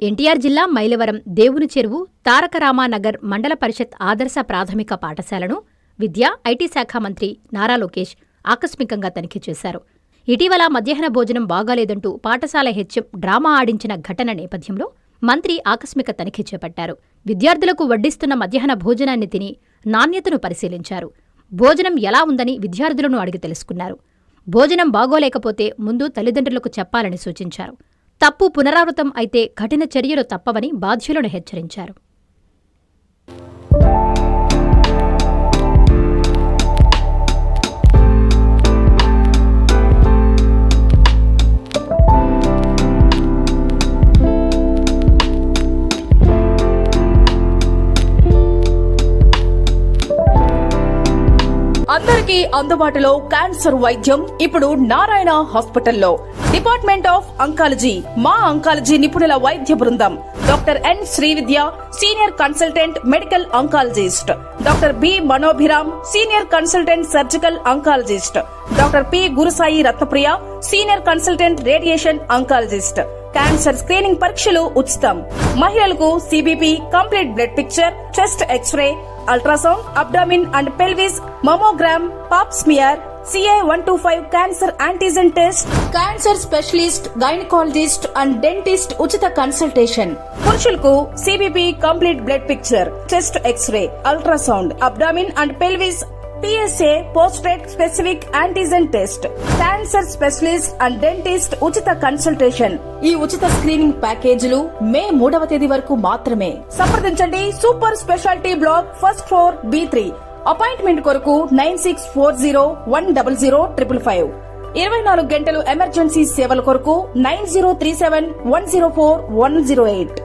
ఎన్టీఆర్ జిల్లా మైలవరం దేవుని చెరువు తారకరామానగర్ మండల పరిషత్ ఆదర్శ ప్రాథమిక పాఠశాలను విద్యా, ఐటీ శాఖ మంత్రి నారా లోకేష్ ఆకస్మికంగా తనిఖీ చేశారు. ఇటీవల మధ్యాహ్న భోజనం బాగాలేదంటూ పాఠశాల హెచ్ఎం డ్రామా ఆడించిన ఘటన నేపథ్యంలో మంత్రి ఆకస్మిక తనిఖీ చేపట్టారు. విద్యార్థులకు వడ్డిస్తున్న మధ్యాహ్న భోజనాన్ని తిని నాణ్యతను పరిశీలించారు. భోజనం ఎలా ఉందని విద్యార్థులను అడిగి తెలుసుకున్నారు. భోజనం బాగోలేకపోతే ముందు తల్లిదండ్రులకు చెప్పాలని సూచించారు. తప్పు పునరావృతం అయితే కఠిన చర్యలు తప్పవని బాధ్యులను హెచ్చరించారు. అందరికీ అందుబాటులో క్యాన్సర్ వైద్యం ఇప్పుడు నారాయణ హాస్పిటల్లో. డిపార్ట్మెంట్ ఆఫ్ అంకాలజీ, మా అంకాలజీ నిపుణుల వైద్య బృందం. Doctor N Srividya, senior consultant medical oncologist. Doctor B Manobhiram, senior consultant surgical oncologist. Doctor P Gurusai Ratnapriya, senior consultant radiation oncologist. Cancer screening పరీక్షలు ఉచితం. మహిళలకు CBP, complete blood picture, chest x ray, ultrasound, abdomen and pelvis, mammogram, pap smear, CA-125 cancer antigen test, cancer specialist, gynaecologist and dentist ఉచిత consultation. పురుషులకు CBP, complete blood picture, chest x ray, ultrasound, abdomen and pelvis, PSA పోస్ట్రేట్ specific antigen test, cancer specialist and dentist ఉచిత consultation. ఈ ఉచిత screening ప్యాకేజీలు మే 3వ తేదీ వరకు మాత్రమే. సంప్రదించండి super speciality block, first floor, B3. Appointment కొరకు 9640100555. 24 గంటలు ఎమర్జెన్సీ సేవల కొరకు 9037104108.